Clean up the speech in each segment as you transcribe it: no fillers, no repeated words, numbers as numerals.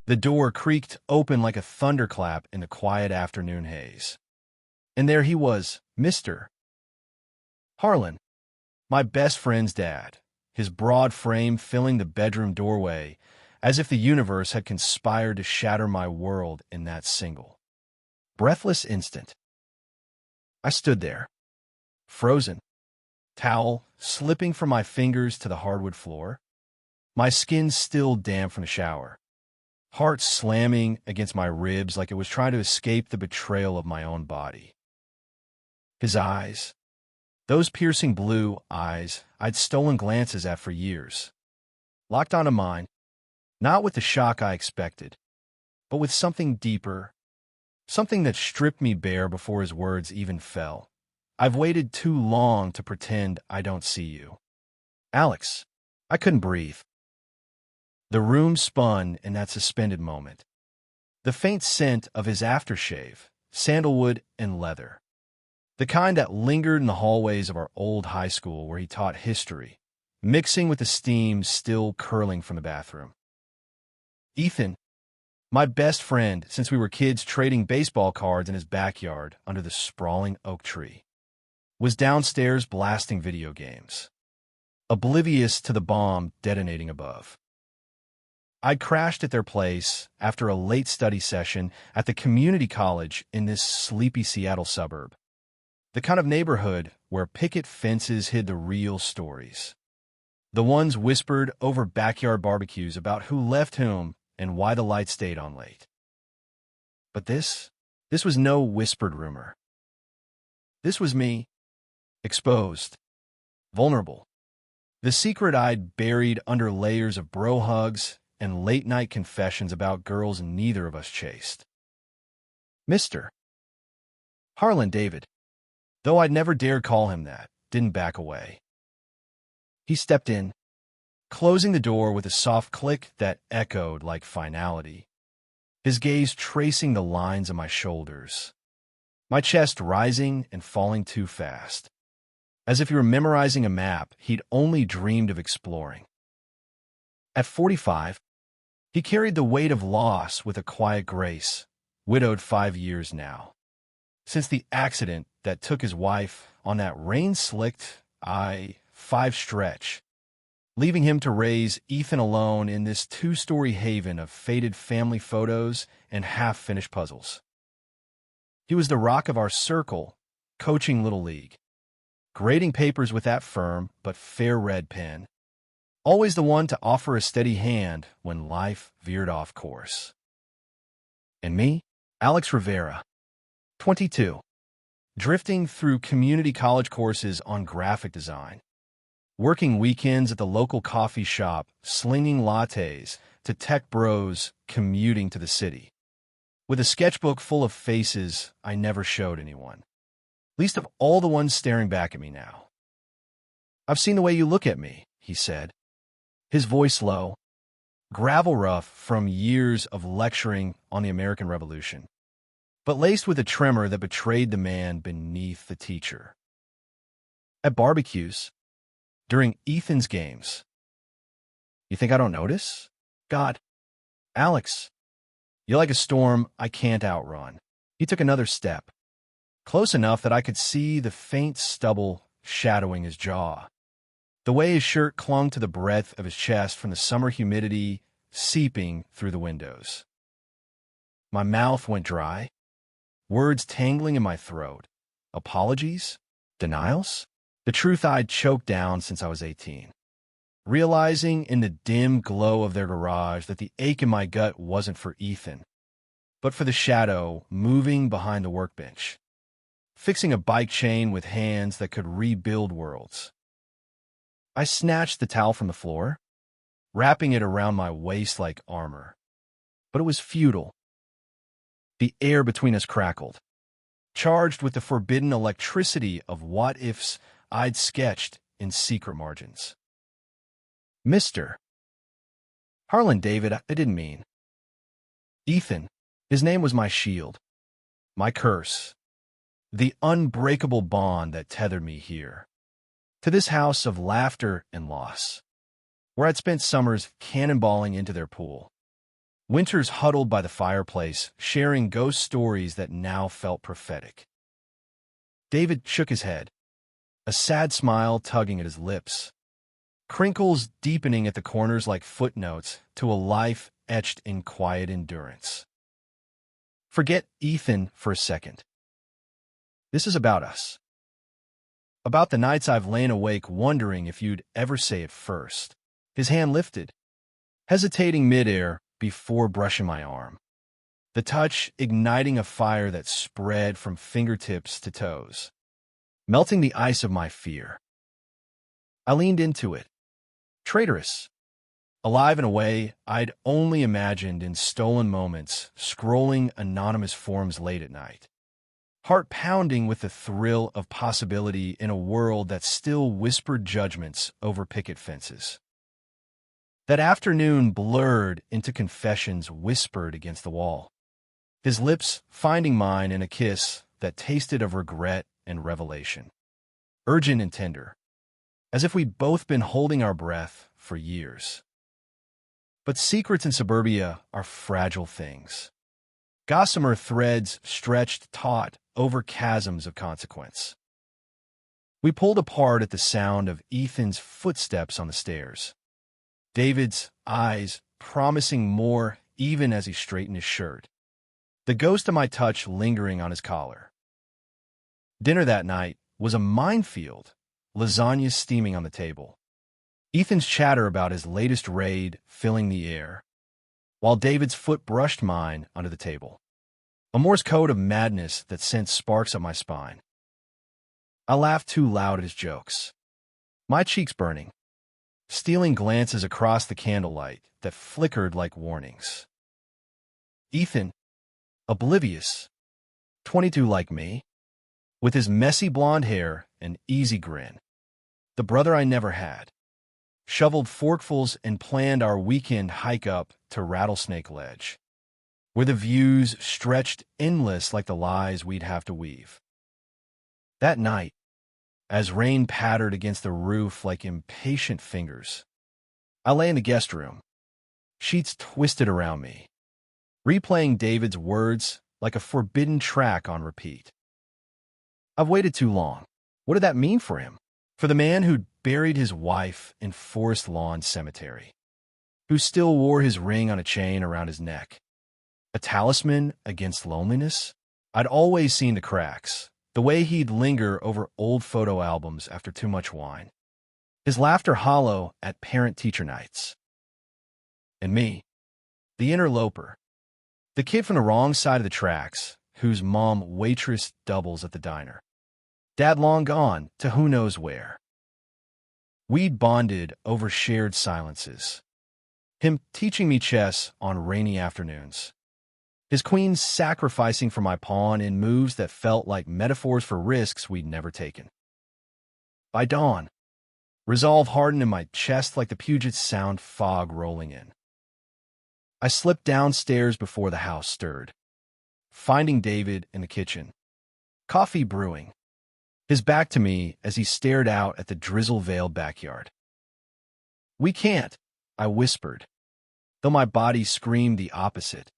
The door creaked open like a thunderclap in the quiet afternoon haze. And there he was, Mr. Harlan, my best friend's dad, his broad frame filling the bedroom doorway, as if the universe had conspired to shatter my world in that single, breathless instant. I stood there, frozen, towel slipping from my fingers to the hardwood floor, my skin still damp from the shower, heart slamming against my ribs like it was trying to escape the betrayal of my own body. His eyes, those piercing blue eyes I'd stolen glances at for years, locked onto mine, not with the shock I expected, but with something deeper, something that stripped me bare before his words even fell. I've waited too long to pretend I don't see you. Alex, I couldn't breathe. The room spun in that suspended moment. The faint scent of his aftershave, sandalwood and leather. The kind that lingered in the hallways of our old high school where he taught history, mixing with the steam still curling from the bathroom. Ethan, my best friend since we were kids trading baseball cards in his backyard under the sprawling oak tree, was downstairs blasting video games, oblivious to the bomb detonating above. I'd crashed at their place after a late study session at the community college in this sleepy Seattle suburb, the kind of neighborhood where picket fences hid the real stories, the ones whispered over backyard barbecues about who left whom and why the light stayed on late. But this was no whispered rumor. This was me, exposed, vulnerable, the secret I'd buried under layers of bro hugs and late-night confessions about girls neither of us chased. Mr. Harlan David, though I'd never dared call him that, didn't back away. He stepped in, closing the door with a soft click that echoed like finality, his gaze tracing the lines of my shoulders, my chest rising and falling too fast, as if he were memorizing a map he'd only dreamed of exploring. At 45, he carried the weight of loss with a quiet grace, widowed 5 years now, since the accident that took his wife on that rain-slicked I-5 stretch, leaving him to raise Ethan alone in this 2-story haven of faded family photos and half-finished puzzles. He was the rock of our circle, coaching Little League, grading papers with that firm but fair red pen, always the one to offer a steady hand when life veered off course. And me, Alex Rivera, 22, drifting through community college courses on graphic design, working weekends at the local coffee shop, slinging lattes to tech bros commuting to the city, with a sketchbook full of faces I never showed anyone, least of all the ones staring back at me now. "I've seen the way you look at me," he said, his voice low, gravel rough from years of lecturing on the American Revolution, but laced with a tremor that betrayed the man beneath the teacher. At barbecues, during Ethan's games. You think I don't notice? God, Alex, you're like a storm I can't outrun. He took another step, close enough that I could see the faint stubble shadowing his jaw, the way his shirt clung to the breadth of his chest from the summer humidity seeping through the windows. My mouth went dry, words tangling in my throat. Apologies? Denials? The truth I'd choked down since I was 18. Realizing in the dim glow of their garage that the ache in my gut wasn't for Ethan, but for the shadow moving behind the workbench, fixing a bike chain with hands that could rebuild worlds. I snatched the towel from the floor, wrapping it around my waist like armor. But it was futile. The air between us crackled, charged with the forbidden electricity of what-ifs I'd sketched in secret margins. Mr. Harlan David, I didn't mean. Ethan, his name was my shield, my curse, the unbreakable bond that tethered me here, to this house of laughter and loss, where I'd spent summers cannonballing into their pool, Winters huddled by the fireplace, sharing ghost stories that now felt prophetic. David shook his head, a sad smile tugging at his lips, crinkles deepening at the corners like footnotes to a life etched in quiet endurance. Forget Ethan for a second. This is about us. About the nights I've lain awake wondering if you'd ever say it first. His hand lifted, hesitating midair before brushing my arm. The touch igniting a fire that spread from fingertips to toes, melting the ice of my fear. I leaned into it, traitorous, alive in a way I'd only imagined in stolen moments, scrolling anonymous forums late at night. Heart pounding with the thrill of possibility in a world that still whispered judgments over picket fences. That afternoon blurred into confessions whispered against the wall, his lips finding mine in a kiss that tasted of regret and revelation. Urgent and tender, as if we'd both been holding our breath for years. But secrets in suburbia are fragile things. Gossamer threads stretched taut over chasms of consequence. We pulled apart at the sound of Ethan's footsteps on the stairs, David's eyes promising more even as he straightened his shirt, the ghost of my touch lingering on his collar. Dinner that night was a minefield, lasagna steaming on the table, Ethan's chatter about his latest raid filling the air, while David's foot brushed mine under the table. A Morse code of madness that sent sparks up my spine. I laughed too loud at his jokes, my cheeks burning, stealing glances across the candlelight that flickered like warnings. Ethan, oblivious, 22 like me, with his messy blonde hair and easy grin, the brother I never had, shoveled forkfuls and planned our weekend hike up to Rattlesnake Ledge, where the views stretched endless like the lies we'd have to weave. That night, as rain pattered against the roof like impatient fingers, I lay in the guest room, sheets twisted around me, replaying David's words like a forbidden track on repeat. I've waited too long. What did that mean for him? For the man who'd buried his wife in Forest Lawn Cemetery, who still wore his ring on a chain around his neck. A talisman against loneliness? I'd always seen the cracks, the way he'd linger over old photo albums after too much wine, his laughter hollow at parent-teacher nights. And me, the interloper, the kid from the wrong side of the tracks, whose mom waitress doubles at the diner. Dad long gone to who knows where. We'd bonded over shared silences, him teaching me chess on rainy afternoons, his queen sacrificing for my pawn in moves that felt like metaphors for risks we'd never taken. By dawn, resolve hardened in my chest like the Puget Sound fog rolling in. I slipped downstairs before the house stirred, finding David in the kitchen, coffee brewing, his back to me as he stared out at the drizzle-veiled backyard. "We can't," I whispered, though my body screamed the opposite,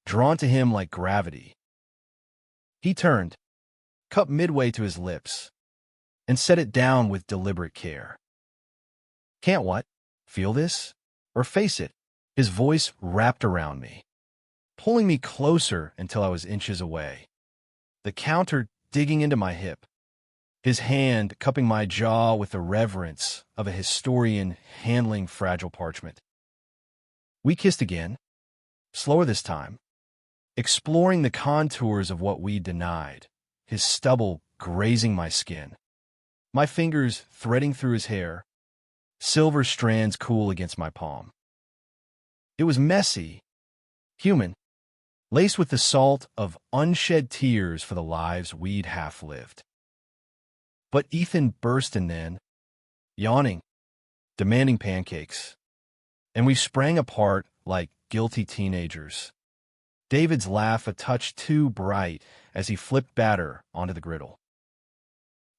drawn to him like gravity. He turned, cup midway to his lips, and set it down with deliberate care. "Can't what? Feel this? Or face it?" His voice wrapped around me, pulling me closer until I was inches away, the counter digging into my hip, his hand cupping my jaw with the reverence of a historian handling fragile parchment. We kissed again, slower this time, exploring the contours of what we denied, his stubble grazing my skin, my fingers threading through his hair, silver strands cool against my palm. It was messy, human, laced with the salt of unshed tears for the lives we'd half-lived. But Ethan burst in then, yawning, demanding pancakes, and we sprang apart like guilty teenagers. David's laugh a touch too bright as he flipped batter onto the griddle.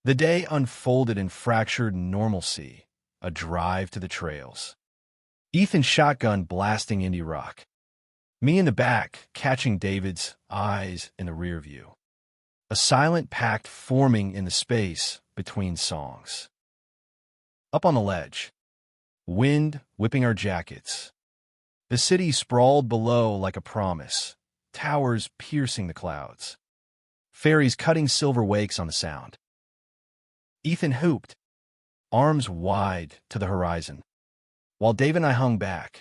The day unfolded in fractured normalcy, a drive to the trails. Ethan's shotgun blasting indie rock, Me in the back, catching David's eyes in the rear view. A silent pact forming in the space between songs. Up on the ledge, wind whipping our jackets. The city sprawled below like a promise, towers piercing the clouds. Fairies cutting silver wakes on the sound. Ethan hooped, arms wide to the horizon, while Dave and I hung back,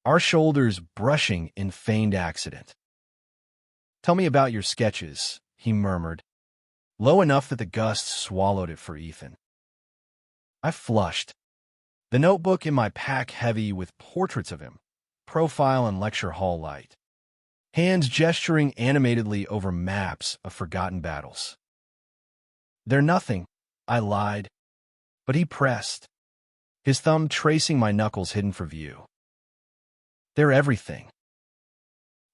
our shoulders brushing in feigned accident. "Tell me about your sketches," he murmured, low enough that the gust swallowed it for Ethan. I flushed, the notebook in my pack heavy with portraits of him, profile and lecture hall light, hands gesturing animatedly over maps of forgotten battles. "They're nothing," I lied, but he pressed, his thumb tracing my knuckles hidden for view. "They're everything."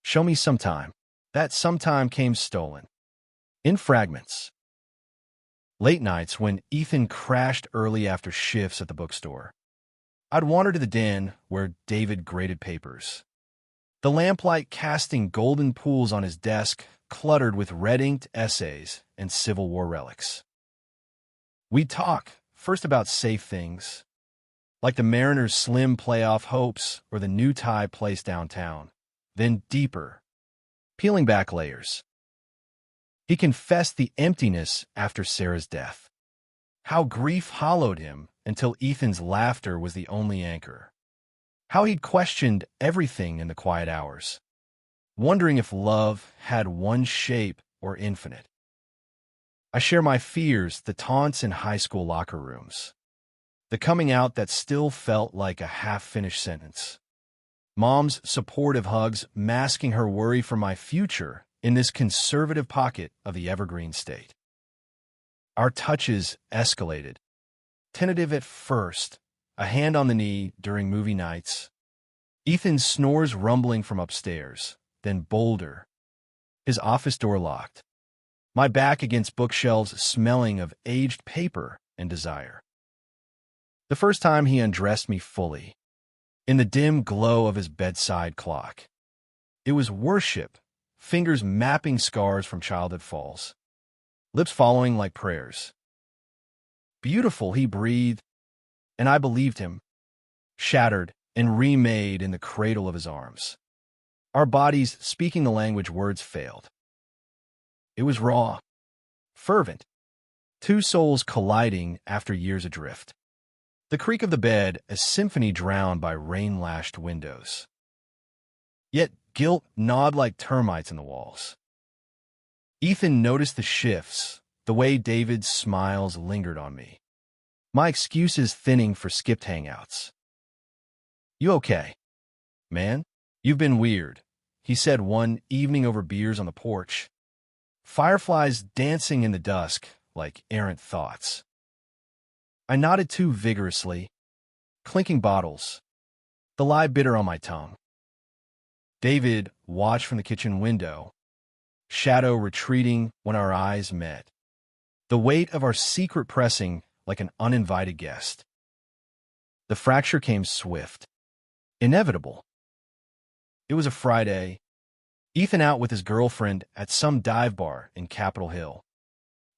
"Show me sometime." That sometime came stolen, in fragments. Late nights when Ethan crashed early after shifts at the bookstore, I'd wander to the den where David graded papers, the lamplight casting golden pools on his desk cluttered with red-inked essays and Civil War relics. We'd talk, first about safe things, like the Mariners' slim playoff hopes or the new tie place downtown, then deeper, peeling back layers. He confessed the emptiness after Sarah's death, how grief hollowed him until Ethan's laughter was the only anchor, how he'd questioned everything in the quiet hours, wondering if love had one shape or infinite. I share my fears, the taunts in high school locker rooms, the coming out that still felt like a half-finished sentence, Mom's supportive hugs masking her worry for my future in this conservative pocket of the evergreen state. Our touches escalated, tentative at first, a hand on the knee during movie nights, Ethan's snores rumbling from upstairs, then bolder, his office door locked, my back against bookshelves smelling of aged paper and desire. The first time he undressed me fully, in the dim glow of his bedside clock. It was worship, fingers mapping scars from childhood falls, lips following like prayers. "Beautiful," he breathed, and I believed him, shattered and remade in the cradle of his arms. Our bodies speaking the language words failed. It was raw, fervent, two souls colliding after years adrift. The creak of the bed, a symphony drowned by rain-lashed windows. Yet guilt gnawed like termites in the walls. Ethan noticed the shifts, the way David's smiles lingered on me, my excuses thinning for skipped hangouts. "You okay, man? You've been weird," he said one evening over beers on the porch, fireflies dancing in the dusk like errant thoughts. I nodded too vigorously, clinking bottles, the lie bitter on my tongue. David watched from the kitchen window, shadow retreating when our eyes met, the weight of our secret pressing like an uninvited guest. The fracture came swift, inevitable. It was a Friday, Ethan out with his girlfriend at some dive bar in Capitol Hill,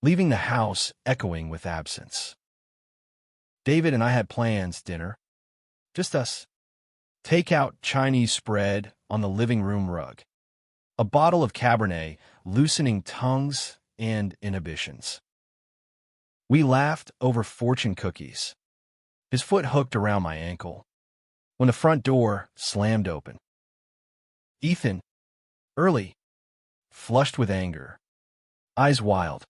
leaving the house echoing with absence. David and I had plans, dinner, just us. Takeout Chinese spread on the living room rug, a bottle of Cabernet loosening tongues and inhibitions. We laughed over fortune cookies, his foot hooked around my ankle, when the front door slammed open. Ethan, early, flushed with anger, eyes wild.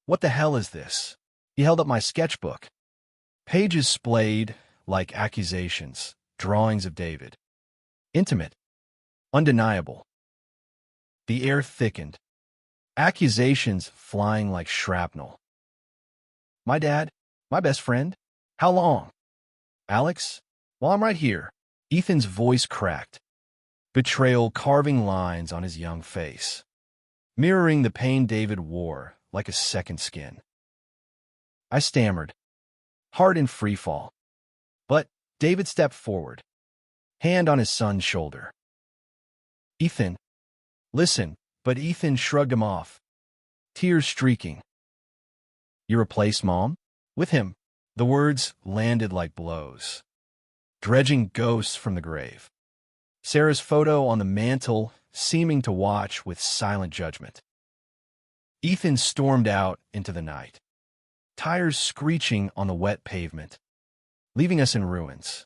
"What the hell is this?" He held up my sketchbook, pages splayed like accusations, drawings of David. Intimate, undeniable. The air thickened, accusations flying like shrapnel. "My dad? My best friend? How long?" "Alex? Well, I'm right here." Ethan's voice cracked, betrayal carving lines on his young face, mirroring the pain David wore like a second skin. I stammered, heart in freefall. But David stepped forward, hand on his son's shoulder. Ethan, listen, but Ethan shrugged him off, tears streaking. You replaced Mom? With him. The words landed like blows, dredging ghosts from the grave. Sarah's photo on the mantel seeming to watch with silent judgment. Ethan stormed out into the night, tires screeching on the wet pavement, leaving us in ruins.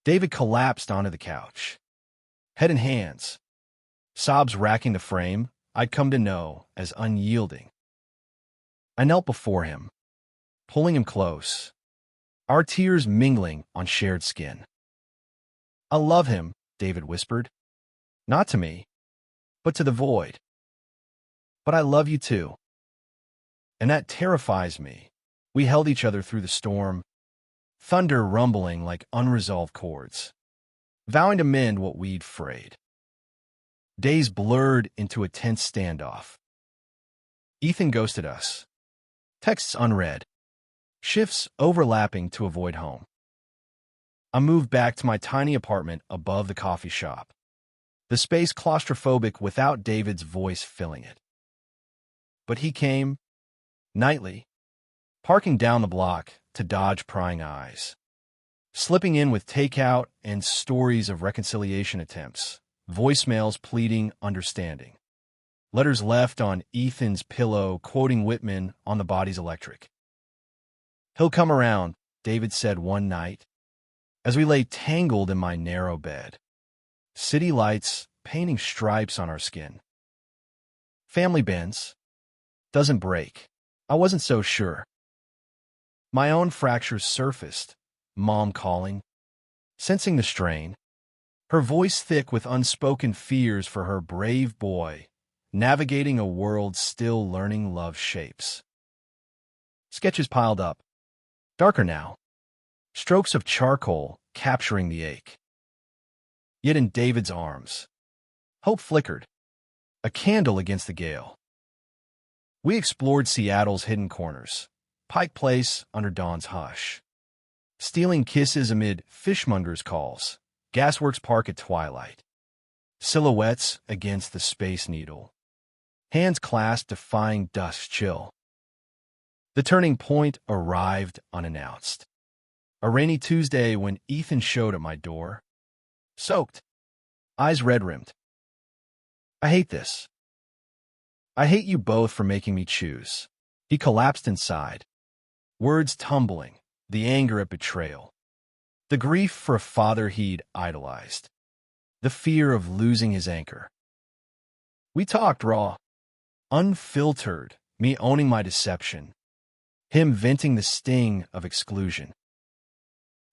David collapsed onto the couch, head in hands, sobs racking the frame I'd come to know as unyielding. I knelt before him, pulling him close, our tears mingling on shared skin. I love him, David whispered. Not to me, but to the void. But I love you too. And that terrifies me. We held each other through the storm, thunder rumbling like unresolved chords, vowing to mend what we'd frayed. Days blurred into a tense standoff. Ethan ghosted us. Texts unread. Shifts overlapping to avoid home. I moved back to my tiny apartment above the coffee shop, the space claustrophobic without David's voice filling it. But he came, nightly, parking down the block to dodge prying eyes, slipping in with takeout and stories of reconciliation attempts, voicemails pleading understanding, letters left on Ethan's pillow quoting Whitman on the body's electric. He'll come around, David said one night, as we lay tangled in my narrow bed, city lights painting stripes on our skin. Family bends. Doesn't break. I wasn't so sure. My own fractures surfaced, Mom calling, sensing the strain, her voice thick with unspoken fears for her brave boy, navigating a world still learning love shapes. Sketches piled up, darker now, strokes of charcoal capturing the ache. Yet in David's arms, hope flickered, a candle against the gale. We explored Seattle's hidden corners, Pike Place under dawn's hush, stealing kisses amid fishmongers' calls, Gasworks Park at twilight, silhouettes against the Space Needle, hands clasped defying dusk's chill. The turning point arrived unannounced. A rainy Tuesday when Ethan showed at my door, soaked, eyes red-rimmed. I hate this. I hate you both for making me choose. He collapsed inside, words tumbling, the anger at betrayal, the grief for a father he'd idolized, the fear of losing his anchor. We talked raw, unfiltered, me owning my deception, him venting the sting of exclusion.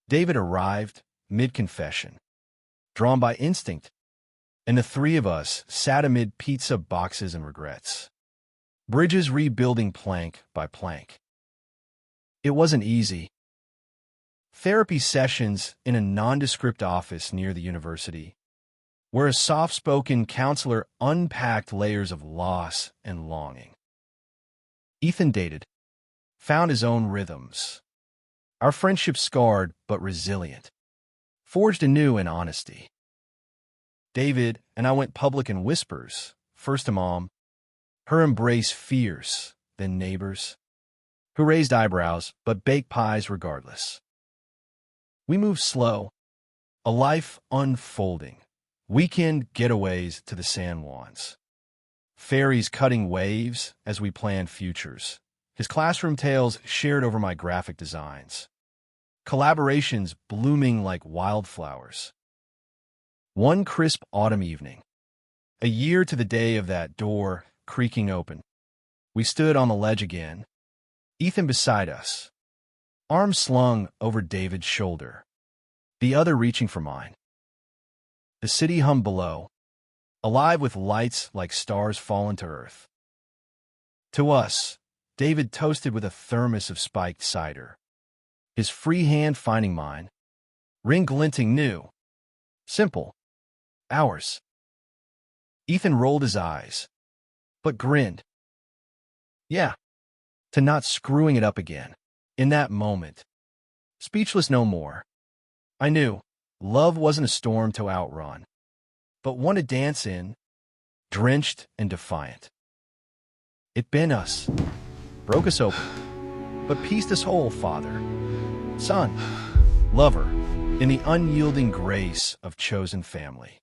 David arrived mid-confession, drawn by instinct, and the three of us sat amid pizza boxes and regrets, bridges rebuilding plank by plank. It wasn't easy. Therapy sessions in a nondescript office near the university, where a soft-spoken counselor unpacked layers of loss and longing. Ethan dated, found his own rhythms. Our friendship scarred but resilient, forged anew in honesty. David and I went public in whispers, first to Mom, her embrace fierce, then neighbors, who raised eyebrows but baked pies regardless. We moved slow, a life unfolding, weekend getaways to the San Juans, ferries cutting waves as we planned futures, his classroom tales shared over my graphic designs, collaborations blooming like wildflowers. One crisp autumn evening, a year to the day of that door creaking open, we stood on the ledge again, Ethan beside us, arm slung over David's shoulder, the other reaching for mine. The city hummed below, alive with lights like stars fallen to earth. To us, David toasted with a thermos of spiked cider, his free hand finding mine, ring glinting new, simple, ours. Ethan rolled his eyes, but grinned. Yeah, to not screwing it up again. In that moment, speechless no more, I knew love wasn't a storm to outrun, but one to dance in, drenched and defiant. It bent us, broke us open, but pieced us whole, father, son, lover, in the unyielding grace of chosen family.